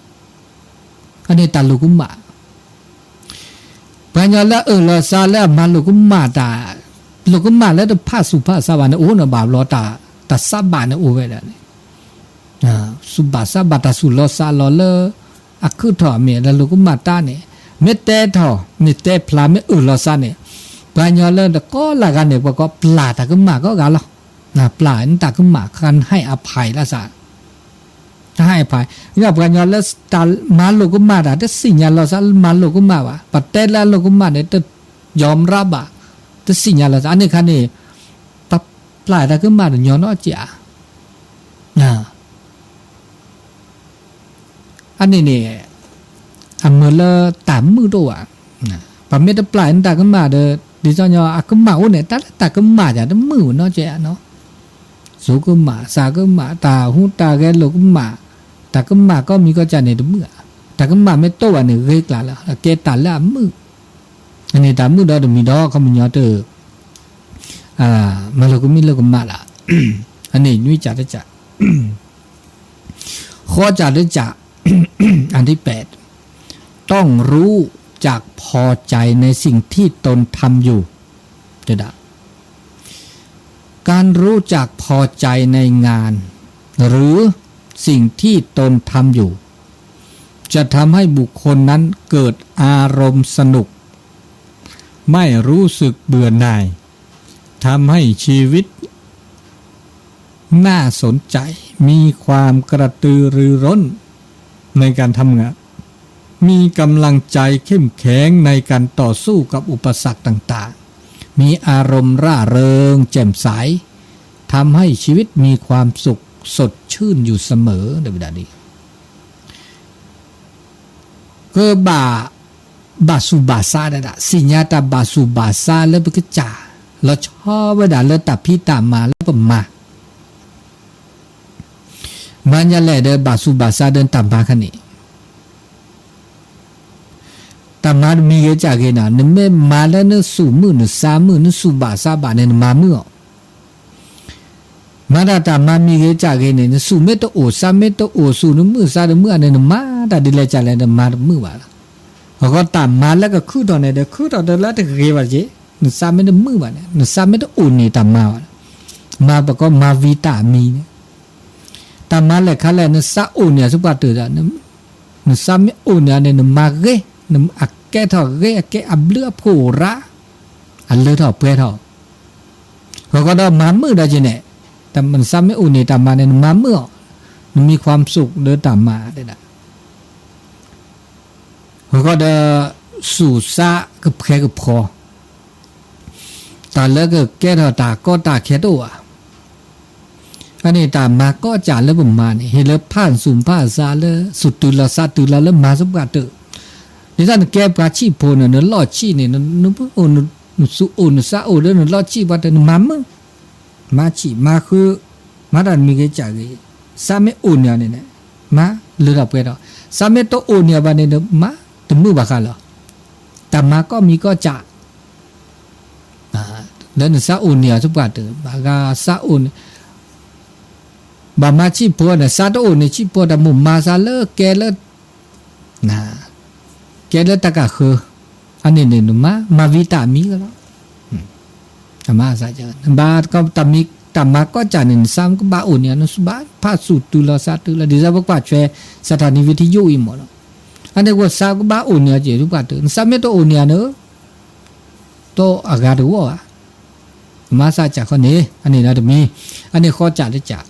อันนี้ตาลูกมาปัญญาละละซาละมาลูกมาตาลูกมาแล้วพาสุภาษาวานะโอ้นะบาบลอตาซาบานะโอเวดานี่สุบาซาบาตาสุลอซาลอเลอะคือถอเมละลูกมาตาเนี่ยเมเตถอเมเตพลาเมลอซาเนี่ยปัญญาละก็ละกันเนี่ยก็ปลาตาก็มาก็กาลนะปลาอันตาก็มาคันให้อภัยละซาให้อภัยนี่ปัญญาละตามาลูกมาตาแต่สิญญาลอซามาลูกมาว่าปะเตละลูกมาเนี่ยจะยอมรับอ่ะแต่สิญญาลอซาอันนี้คันนี่ปลาตาก็มาเนี่ยย้อนอจ่าอันนี้เนี่ยอันเมื่อละตามมือตัวปะเมตปลายตาก็มาเด้อดิจอนยออะก็มาโอเนี่ยตาก็มาจ้ะแต่มือเนาะเจ้าเนาะสูก็มาสาก็มาตาหูตาแกโลก็มาตาก็มาก็มีก็จะในมือตาก็มาไม่โตอันนี้เรกละแกตาละมืออันนี้ตามือดอมีดอเขามียอเตอมาโลก็มีโลก็มาละอันนี้นุ้ยจ่าได้จ่าข้อจ่าได้จ่าอันที่8ต้องรู้จักพอใจในสิ่งที่ตนทำอยู่เด็ดการรู้จักพอใจในงานหรือสิ่งที่ตนทำอยู่จะทำให้บุคคลนั้นเกิดอารมณ์สนุกไม่รู้สึกเบื่อหน่ายทำให้ชีวิตน่าสนใจมีความกระตือรือร้นในการทำงานมีกำลังใจเข้มแข็งในการต่อสู้กับอุปสรรคต่างๆมีอารมณ์ร่าเริงแจ่มใสทำให้ชีวิตมีความสุขสดชื่นอยู่เสมอในเวลานี้ก็บาสุบาซาได้ละสิญญาตาบาสุบาซาแล้วก็จ่าเราชอบเวลาเราตัดพี่ตามมาแล้วก็มามันจะแหล่เดินบาสุบาซาเดินตามมาคันนี้ตามมามีเยอะจากเนะนึกไม่มาแล้วนึกสูมือนึกสามมือนึกสูบาซาบาเนี่ยมาเมื่อมาได้ตามมามีเยอะจากเนี่ยนึกสูเมตโอสามเมตโอสูนึกมือซานึกมืออันเนี่ยมาได้ดีเลยจากเลยนึกมามือว่าเขาก็ตามมาแล้วก็คือตอนเนี่ยเด็กคือตอนเด็กแล้วเด็กเรียกว่าเจ๊นึกสามเมตมือว่าเนี่ยนึกสามเมตโอนี่ตามมาประกอบมาวิตามีเนี่ยตามมาเลยเขาเลยนึกซาโอเนี่ยสุภาพตื่นนึกสามเมตโอเนี่ยเนี่ยนึกมาเกนึกอักแกถอดเกแกอับเลือผูระอันเลือถอดเปลือยถอดเขาก็ได้มามือได้จีเนี่ยแต่มันซ้ำไม่อุ่นนี่ตามมาเนี่ยมามือมันมีความสุขเดินตามมาได้นะเขาก็ได้สู่ซะกับแค่กับพอตอนแล้วก็แกถอดตาก็ตาแค่ตัวอันนี้ตามมาก็จ่าแล้วผมมาเนี่ยเห็นแล้วผ่านสุ่มผ่านซาเลยสุดตุลาซาตุลาแล้วมาสักบาทเตอนี่ท่านแก้ปลาชีโพนเนี่ยลอดชีเนี่ยนึกว่าโอนสุโอนซาโอเรื่องลอดชีบัดเนี่ยมามึงมาชีมาคือมาดันมีเกจ่าเก สามีอุ่นเนี่ยเนี่ยมาเลือกไปแล้วสามีตัวอุ่นเนี่ยวันนี้มาถึงมือบักกันเหรอแต่มาก็มีก็จะแล้วเนี่ยซาอุ่นเนี่ยสุภาพเถอะบางก็ซาอุ่นบางมาชีพพอเนี่ยซาตัวอุ่นเนี่ยชีพพอแต่มุมมาซาเลิกแกเลิกนะแกเลิกตะกะคืออันนี้เนี่ยมาวิตามิก็แล้วมาซะจังบาก็ตามิตามาก็จะเนี่ยซ้ำก็บาอุ่นเนี่ยนุสบาพาสุดตุลาซาตุลาดิซาบกว่าช่วยสถานีวิทยุอีหมดอันนี้ว่าซาก็บาอุ่นเนี่ยเจสุภาพเถอะซาไม่ตัวอุ่นเนี่ยเนอะตัวอากาศวัวมาซาจากคนนี้อันนี้นะตมีอันนี้ข้อจัดได้จัด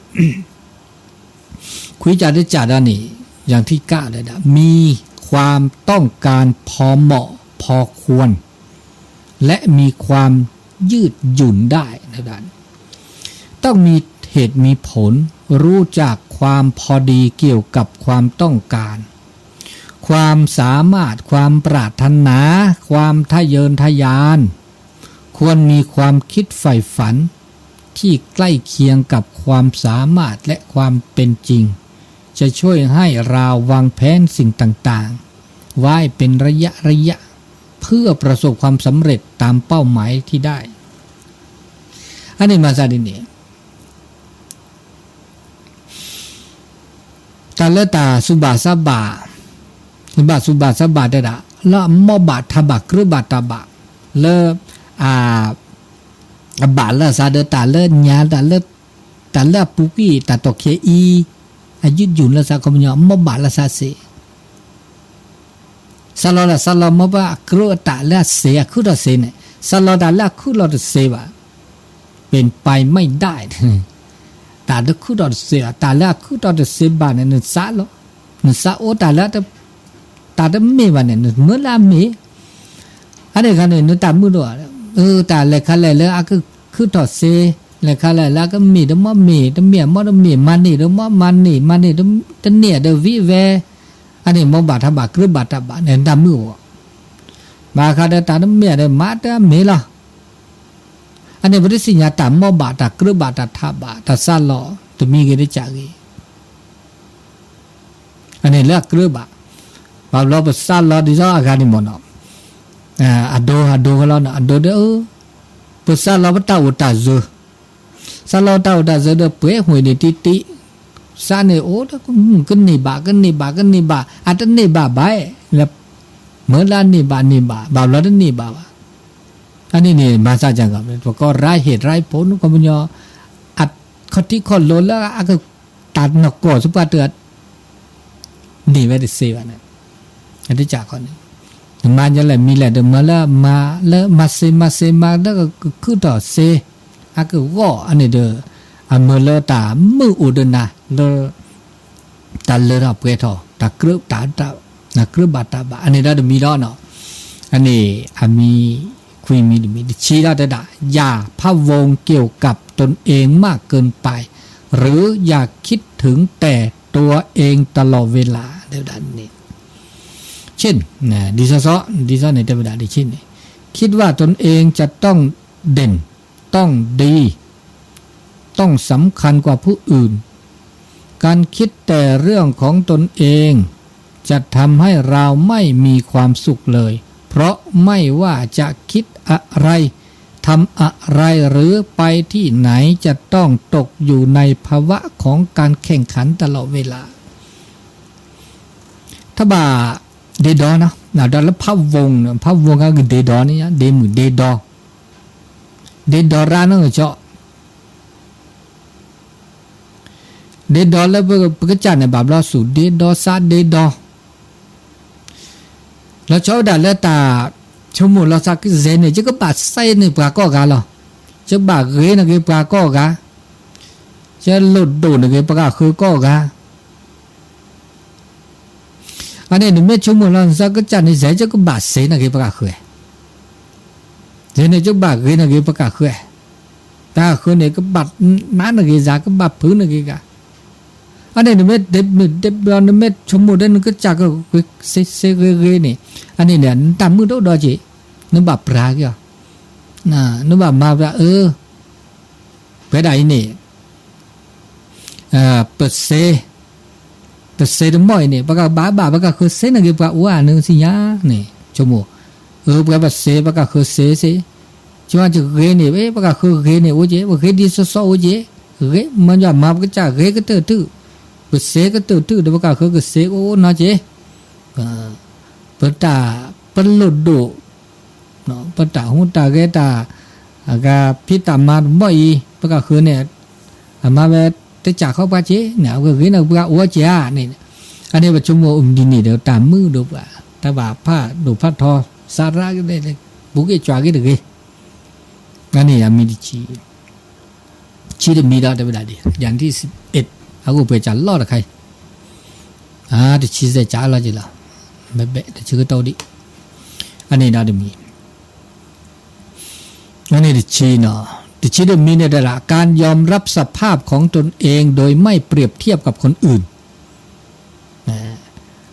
คุยจัดได้จัดอันนี้อย่างที่กล้าเลยนะมีความต้องการพอเหมาะพอควรและมีความยืดหยุ่นได้ในด้านต้องมีเหตุมีผลรู้จักความพอดีเกี่ยวกับความต้องการความสามารถความปรารถนาความทะเยอทะยานควรมีความคิดใฝ่ฝันที่ใกล้เคียงกับความสามารถและความเป็นจริงจะช่วยให้เราวางแผนสิ่งต่างๆไว้เป็นระยะเพื่อประสบความสำเร็จตามเป้าหมายที่ได้อันนี้มาซาดินีตาเลตาสุบาสบาสุบาสบาได้ละละมอบาทบะกรือบาตบะเลบาละซาเดตาเลญาตาเลปุกีตาตอกเคอีอายุยุนละซาคมญมอบาละซาเสซาลอละซาลอมอบากรืตาละเสคุดเสเนี่ยซาลอดาละคุดเสบะเป็นไปไม่ได้ตาละคุดเสตาละคุดเสบะเนี่ยซาลอซาโอตาละตาละเมบะเนี่ยเมื่อละเมอันนี้กันเนี่ยตามือด้วยตาเล็กขันเลยอะคือถอดเซเล็กขันเลยแล้วก็มีดมมีดเมียมดมีมันนี่ดมมันนี่ดมตเนี่ยเดวิเวอันนี้มบาทบะกรือบาทบะเนี่ยตามือบาคาเดตาดเมียเดมาตาเมล่ะอันนี้บริสิญญาตามบาทกรือบาททบะตาซาลอตัวมีกันได้จากอีอันนี้เลือกกรือบะบาลอภาษาลอดิจ้าอาการนี่มอนอโดก็แล้วนะอโดเด้อภาษาลาวตาอุตาเจซาลาวตาอุตาเจเด้อเป๋หวยนี่ติซาเนี่ยโอ้กันนี่บาอัตนี่บาไปแล้วเมื่อลานี่บาบาลอดนี่บาอันนี้นี่มาซาจังกับก็รายเหตุรายผลก็มันยออัดข้อที่ข้อโลแล้วอะก็ตัดนกก่อสุภาเตือนี่ไม่ได้เสียนะอันที่จากคนนี้มาจะเลยมีแหละเดิมมาแล้วมาเซแล้วก็คือต่อเซอาก็ว่าอันนี้เด้อเมื่อเลตามืออุดนะเลตาเลรับเวทอตากรึบตานักรึบบาตาบะอันนี้ได้มีแล้วเนาะอันนี้มีคุยมีชี้ได้ด่าอย่าพะวงเกี่ยวกับตนเองมากเกินไปหรืออย่าคิดถึงแต่ตัวเองตลอดเวลาเดี๋ยวดันนี้เช่นดิซะในเทวดาดิเช่นคิดว่าตนเองจะต้องเด่นต้องดีต้องสำคัญกว่าผู้อื่นการคิดแต่เรื่องของตนเองจะทำให้เราไม่มีความสุขเลยเพราะไม่ว่าจะคิดอะไรทำอะไรหรือไปที่ไหนจะต้องตกอยู่ในภาวะของการแข่งขันตลอดเวลาถ้าบ่าเดดอนะดอแล้วพะวงก็คือเดดอนี่เดมือเดดอร้านนั่นก็เจาะเดดอแล้วเพื่อจัดในแบบเราสู่เดดอซาเดดอแล้วเจ้าด่าแล้วตาชั่วโมงเราสักเซนเนี่ยจะก็บาดไส้เนี่ยปลาก็กาหรอจะบาดเกยเนี่ยปลาก็กาจะหลุดดูเนี่ยปลาคือก็กาอันนี้เนี่ยชั่วโมงเราสักจัดเนี่ยเซจะก็บาดเซนเนี่ยปลาคือเซนเนี่ยจะบาดเกยเนี่ยปลาคือตาคือเนี่ยก็บาดน้าเนี่ยจากก็บาดพื้นเนี่ยกาอันนี้เนี่ยเด็บเราเนี่ยชั่วโมงเดินก็จากก็เซเกยเนี่ยอันนี้เนี่ยตามมือดอจีนึกแบบปลากี่นึกแบบมาแบบไปได้นี่ เปิดเซตมอยเนี่ยปะกะบ้าปะกะคือเซนะเกปะว่านึงสิญาเนี่ยชโมปะกะเซปะกะคือเซจังจะเกเนี่ยเอ้ปะกะคือเกเนี่ยโอเจเกดิซอโอเจเกมันจะมาปะกะเกก็ตื้อเปิดเซก็ตื้อเดปะกะคือเซโอนะเจปะตาปะลุดโดเนาะปะตาหุตาเกตากะพิตามาบ่อยปะกะคือเนี่ยมาเวแต่จากเข้าไปเจ๊เนี่ยก็เห็นเอาว่าอ้วเจ้านี่อันนี้ว่าชั่วโมงดินนี่เดี๋ยวตามมือดูว่าถ้าว่าผ้าดูผ้าทอสาระก็ได้บุกไอ้จ่าก็ได้อันนี้มีดิชีได้มีแล้วแต่เวลาดีอย่างที่11เอากูไปจัดรอดใครดิชีจะจ่าแล้วจีละแบบแต่ชื่อก็โตดิอันนี้น่าจะมีอันนี้ดิชีเนาะดิชีได้มีในระดับการยอมรับสภาพของตนเองโดยไม่เปรียบเทียบกับคนอื่น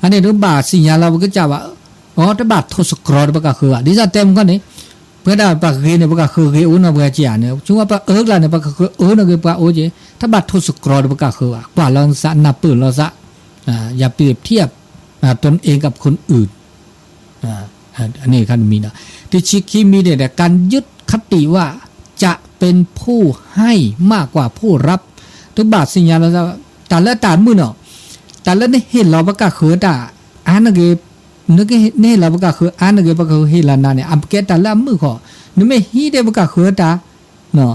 อันนี้รู้บาทสิญญาเราก็จะว่าอ๋อถ้าบาททศกรปะก็คือดิจะเต็มกันนี่เพื่อได้ปะเกเนี่ยปะก็คือเกอุนเอาไปเจียเนี่ยช่วงปะละเนี่ยปะก็คือนะก็ปะโอเจถ้าบาททศกรปะก็คือกว่าเราสะนับปืนเราสะอย่าเปรียบเทียบตนเองกับคนอื่นอันนี้คันมีนะที่ชิคิมีเนี่ยการยึดคติว่าจะเป็นผู้ให้มากกว่าผู้รับทุกบาทสิญญาเราจะแต่ละตามือเนาะแต่ละเนี่ยเห็นเราปะก็คือตาอันนั้นก็นึกเนี่ยเราปะก็คืออันนั้นก็ปะก็เห็นละนั่นเนี่ยอันเกตแต่ละมือขอนึกไม่ฮีได้ปะก็คือตาเนาะ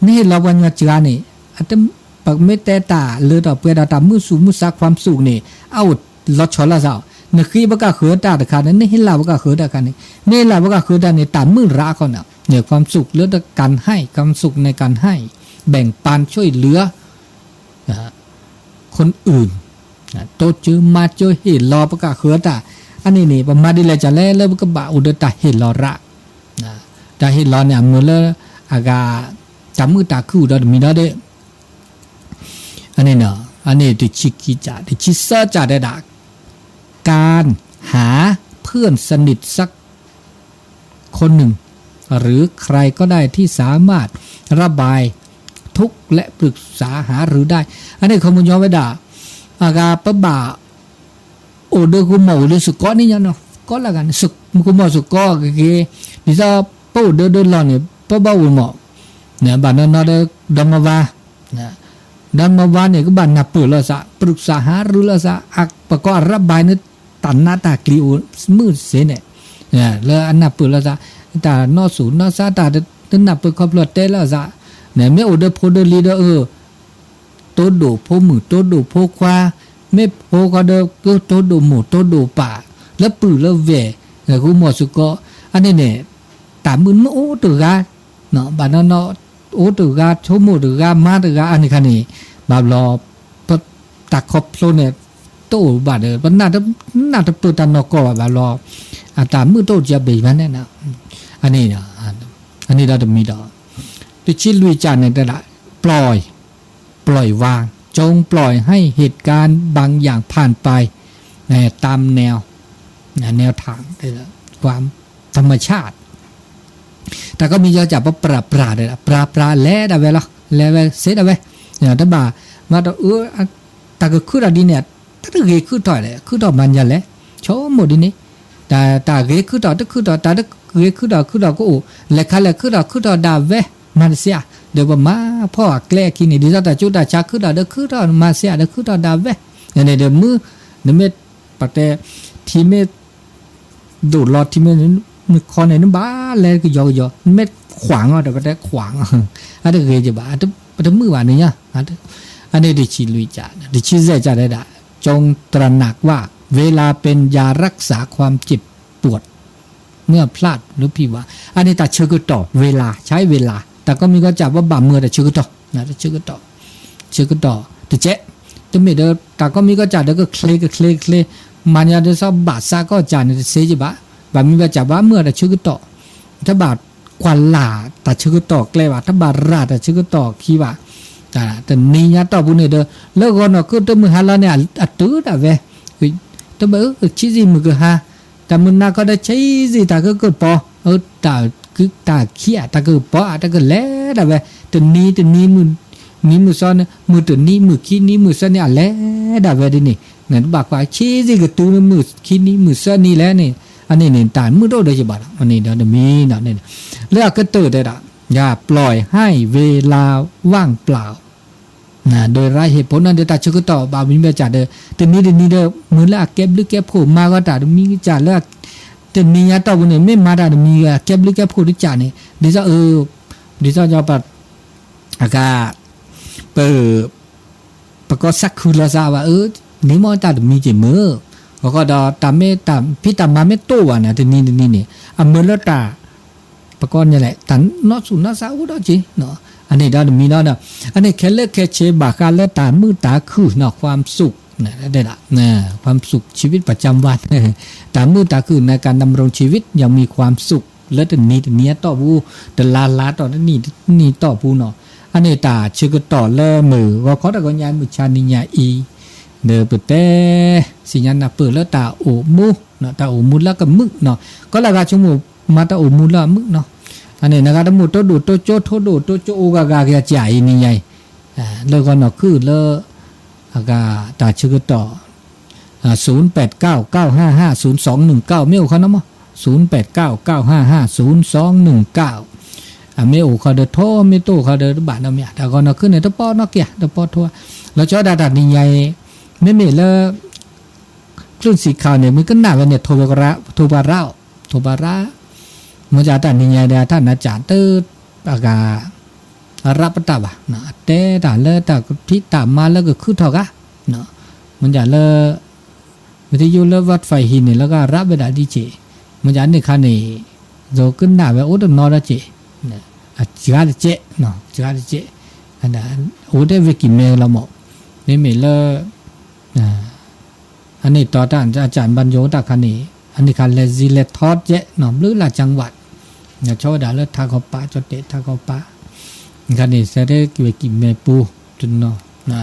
นี่เราวันนี้จ้านี่อันนั้นปักไม่แต่ตาเลือดออกเปลือกตามือสูงมือสักความสูงนี่เอาลดชอละเจ้านึกขี้ปะก็คือตาแต่ขาดนี่เห็นเราปะก็คือตากันนี่เราปะก็คือตาเนี่ยตามือรักเขาเนาะเนี่ยความสุขเลือดการให้ความสุขในการให้แบ่งปันช่วยเหลือคนอื่นโตจื้อมาเจอเห็นรอประกาศเขือตาอันนี้นี่ประมาณนี้แหละจะเล่เริ่มก็บ่าอุดตาเห็นรอระแต่เห็นรอเนี่ยมือเลอากาจำมือตาคู่ดอมีดอเดอันนี้เนาะอันนี้ติชิกิจ่าติชิเซอร์จ่าได้ด่าการหาเพื่อนสนิทสักคนหนึ่งหรือใครก็ได้ที่สามารถระบายทุกข์และปรึกษาหาหรือได้อันนี้เขามุญยอไว้ด่าอากาปะบ่าโอเดกุมอเดสุกอนี่เนาะก็ละกันสุกุมอสุกอเกดิซาปะเดลอเนี่ยปะบ่าวหมอเนี่ยบ้านนั้นเดดังมาวานะดังมาวาเนี่ยก็บ้านนับเปิดละซะปรึกษาหาหรือละซะอักประกอบระบายเนี่ยตันหน้าตากลิวมืดเสเนี่ยแล้วอันนับเปิดละซะตานอสูนอซาตาตึนับเปิดครอบครัวเตละซะเนี่ยไม่โอเดโพเดลีเดโตโดโพมือโตโดโพควาไม่โพก็เดก็โตโดหมูโตโดป่าแล้วปื้อแล้วแหวแล้วกูหมอสุก็อันนี้เนี่ยตามมือโอ้ตือกาเนาะบ้านนั้นเนาะโอ้ตือกาโชโมตือกามาตือกาอันนี้คันนี้บาบลอตักครบโซเนี่ยโตบาดเด้อน่าจะเปิดตานก็บาบลอตามมือโตจะเบมันเนี่ยนะอันนี้นะอันนี้เราจะมีดอกที่ชิลุยจานเนี่ยแต่ละปล่อยวางจงปล่อยให้เหตุการณ์บางอย่างผ่านไปตามแนวทางความธรรมชาติแต่ก็มีเยอะจับว่าปราเลยปราแล้วได้เวลาแล้วเสร็จได้เว้ยเนี่ยถ้าบ่ามาต่อแต่ก็คืออะไรเนี่ยถ้าเกิดคือต่อเลยคือต่อมันยันเลยโชว์หมดดินี่แต่เกิดคือต่อแต่คือเกิดคือต่อก็โอ้เล็กๆคือต่อดาเว้มันเสียเดี๋ยวมาพ่อแกล้กินนี่ดิจะแต่จุดแต่ชักคือต่อเด็กคือต่อมาเสียเด็กคือต่อดาเว้เนี่ยเดี๋ยวมือเนี่ยเม็ดปัตเตทีเม็ดดูดหลอดทีเม็ดมือคอเนี่ยนึกบ้าเลยก็ย่อเม็ดขวางอ่ะแต่ปัตเตขวางอันนี้คือจะบ้าปัตเตมือว่านี่เนี่ยอันนี้ดิชิลุยจ่าดิชิเซจ่าได้ด่าจงตระหนักว่าเวลาเป็นยารักษาความเจ็บปวดเมื่อพลาดหรือพี่ว่าอันนี้ตัดเชื่อก็ต่อเวลาใช้เวลาแต่ก็มีก็จับว่าบ่ามือแต่เชื่อก็ต่อนะเชื่อก็ต่อแต่เจ๊จะไม่เด้อแต่ก็มีก็จับแล้วก็เคลมันยาเดี๋ยวซอบาดซาก็จ่าเนี่ยเสียจีบะแบบมีก็จับว่าเมื่อแต่เชื่อก็ต่อถ้าบาดควันหลาแต่เชื่อก็ต่อแกล้ว่าถ้าบาดราแต่เชื่อก็ต่อขี้ว่าแต่นี่ยาต่อบุญเนี่ยเด้อแล้วก็เนาะคือตัวมือหาแล้วเนี่ยอัดตื้อได้เว้ยตัวเบอชี้gìมือก็หาแต่มันน่าก็ได้ใช้gìแต่ก็ปอแต่คือตาเขี้ยแต่ก็ปอแต่ก็แล้วได้เว้ยตัวนี้ นี่มือซ้อนเนี่ยมือตัวนี้มือขี้นี้มือซ้อนเนี่ยอะไรดาเวดินี่เงินบากว่าเชี่ยสิกตัวมือขี้นี้มือซ้อนนี่แล้วนี่อันนี้เนี่ยตายมือโดดได้จะบาดอันนี้เดี๋ยวมีนะเนี่ยเลือกก็ตื่นได้ละอย่าปล่อยให้เวลาว่างเปล่านะโดยไร้เหตุผลนั้นเดี๋ยวตาชื่อก็ต่อบาวินเบจ่าเด้อแต่นี้เดี๋ยวนี้เด้อมือละเก็บหรือเก็บโผล่มาก็ตามีจ่าเลือกแต่มีญาติตัวเนี่ยไม่มาได้มีเก็บหรือเก็บโผล่ที่จ่าเนี่ยเดี๋ยวจะเดี๋ยวจะปัดอากาเปิดประกอบสักคืนละซาว่านี่มอตามีเจมือก็ดอตามไม่ตามพี่ตามมาไม่โตวนะแต่นี่เนี่ยเมื่อละตาประกอบนี่แหละตันนอสุนอสาวดอจีเนาะอันนี้ดอมีเนาะอันนี้แค่เลิกแค่เชบากาและตามือตาคือเนาะความสุขนะได้ละนะความสุขชีวิตประจำวันตามือตาคือในการดำรงชีวิตยังมีความสุขแล้วแต่นี้ต่อบูแต่ลาต่อนี่ต่อบูเนาะอันนี้ตาชื่อก็ต่อเล่มือว่าเขาตะกอนยายมือชานิยาอีเดอเปเตสิญญาณเปิดแล้วตาโอมูเนาะตาโอมูแล้วก็มึกเนาะก็ละกาชมูมาตาโอมูแล้วมึกเนาะอันนี้นะครับทั้งหมดตัวดูตัวโจโทดูตัวโจโอกากาแกจ่ายนี่ไงแล้วก็เนาะคือแล้วอากาตาชื่อก็ต่อ0899550219เมลเขาเนาะ0899550219เมลเขาเดโทเมโตเขาเดบาทเนาะเนี่ยแต่ก็เนาะขึ้นในตะปอเนาะเกียตะปอทั่วแล้วจอดานี่ใหญ่ไม่มีแล้วคลื่นสีขาวเนี่ยมันก็หนาเนี่ยโทบาระมันจะแต่นี่ใหญ่เดียท่านอาจารย์ตื้ออาการับประตานะเต้ตาเลตาที่ตามมาแล้วก็คือเท่ากันเนาะมันจะวิทยุวัดไฟหินเนี่ยแล้วก็รับไปได้ดีเจมันจะนี่คันนี่โจขึ้นหน้าไปโอ้ดนอร์เจเนี่ยจิกาเจเนาะจิกาเจอันนั้นโอ้ได้เวกิเมลละหมดนี่มีเลอันนี้ต่อต้านอาจารย์บรรยงตาคันนี้อันนี้คันเลซิเลทอดเจเนาะหรือละจังหวัดเนี่ยชอบด่าเลทาเขาปะจดเตทาเขาปะคันนี้เสด็จเวกิเมปูจุนเนาะนะ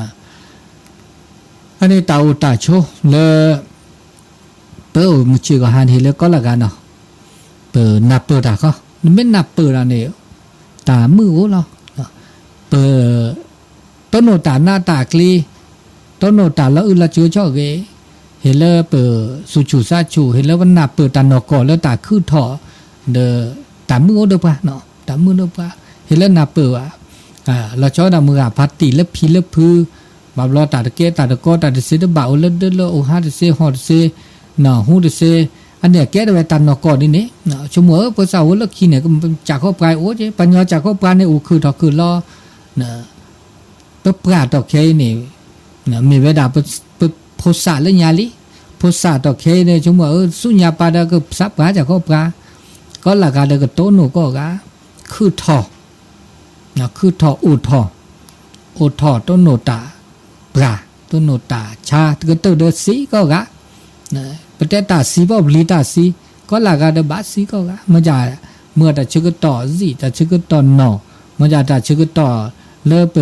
อันนี้ตาอุตาโชเลเปิดมือชื่อก็หันเห็นแล้วก็ละกันเนาะเปิดนับเปิดตาเขาไม่นับเปิดอะไรเนี่ยตามือโอ้เราเปิดต้นโนตาหน้าตากลีต้นโนตาแล้วละชื่อชอบเกเห็นแล้วเปิดสุชูซาชูเห็นแล้ววันนับเปิดตาหนอกก่อนแล้วตาคือถอเดตามือโอ้เด้อปะเนาะตามือเด้อปะเห็นแล้วนับเปิดว่าเราชอบดามือพัดตีเล็บพีเล็บพื้บาบลอตาตะเกตาตะกอตาตะเสดบ่าวเล็ดเด้อโอฮาตะเสฮอตะเสเนาะฮูตะเสอันเนี้ยแกได้ไปตันนอกก่อนนี่เนาะชั่วโมงภาษาเลิกขี้เนี่ยก็จากเข้าไปโอ้ยปัญญาจากเข้าไปเนี่ยโอ้คือถอคือรอเนาะปุ๊บปราดต่อเคนี่เนาะมีเวลาปุ๊บโพสะและญาลิโพสะต่อเคเนี่ยชั่วโมงสุญญาปาดาก็ซับปาจากเข้าไปก็ละกาเดก็โตโนก็กะคือถอเนาะคือถออุทอต้นโนตาปราต้นโนตาชาก็เตอเดสีก็กะนะประเทศตาสีบ่บลีตาสีก็ละกาเดบาสีก็กะมันจะเมื่อแต่ชื่อต่อสิแต่ชื่อต่อนอมันจะแต่ชื่อต่อเลเป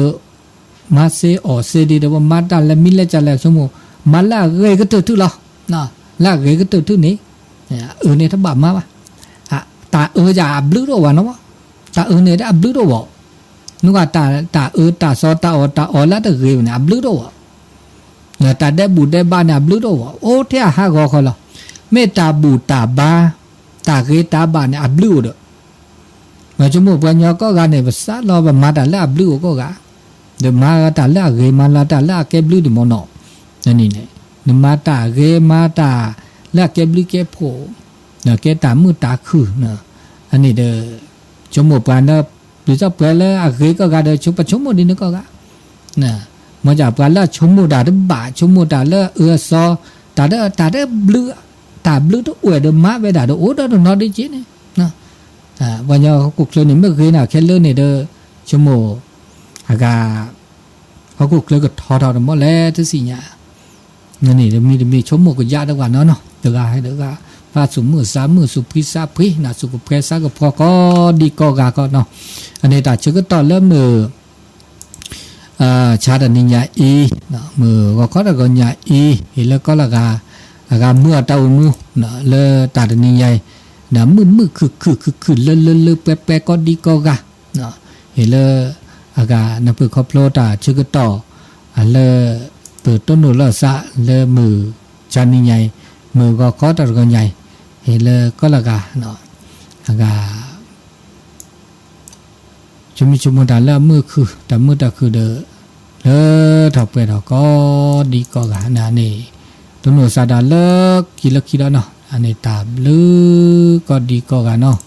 มาเซอเซดีเดว่ามาตาและมิเลจะแล้วชั่วโมงมาละเกยก็เตอทุละนะละเกยก็เตอทุนี้เนี่ยถ้าบามาป่ะตาจะอับลึกด้วยวะเนาะตาเนี่ยได้อับลึกด้วยวะนึกว่าตาตาซอตาอละตะเกยเนี่ยอับลึกด้วยวะเนี่ยตาได้บูได้บ้านเนี่ยอับลึกด้วยวะโอ้เท่าหากเขาละเมตาบูตาบาตาเกยตาบ้านเนี่ยอับลึกด้วยมาชั่วโมงปัญญาก็การเนี่ยภาษาเราแบบมาตาละอับลึกก็กะเดี๋ยวมาตาละเกยมาละตาละเก็บลึกดิมอนอนี่เนี่ยเดี๋ยวมาตาเกยมาตาละเก็บลึกเก็บโผเนี่ยเกตามือตาคือเนาะอันนี้เด้อชั่วโมงปัญญาหรือจะเปล่าอะเกยก็การเด้อชั่วโมงนี้ก็กะนะมาจากปลาละชั่วโมงดาดบ่าชั่วโมงดาละซอตาเด้บลือตาบลือตัวอวยเดมาไปดาโอ้เด้อนอดิจิเนี่ยนะวันยาเขากุกเลยนี่ไม่เคยน่ะแค่เลื่อนนี่เด้อชั่วโมงอากาเขากุกเลยก็ทอๆหมดแล้วทุกสิ่งอย่างนี่มีชั่วโมงก็ยากดีกว่าเนาะเด้อให้เด้อว่าสุมือสามมือสุพิซาพิน่ะสุกเพซาก็พอก็ดีก็กาก็เนาะอันนี้ตาชื่อก็ต่อเริ่มมือชาดนิยาอีนะมือก็ขอตะกอนยาอีเห็นแล้วก็ละกาเมื่อเต้านูนะเลตาดนิยานะมือคือเลแปะก็ดีก็กะนะเห็นแล้ว อากานับปือครอบโลตาชื่อก็ต่อเลเปิดต้นหนูเลสะเลมือจันนี่ใหญ่มือก็ขอตะกันใหญ่เฮเลก็ละกาเนาะอากาชุมชุมดาเลมือคือแต่มือตะคือเดเลถอกไปถอกก็ดีก็กานานี่ต้นหนูซาดาเลกิลกิลเนาะอันนี้ตาบลือก็ดีก็กาเนาะ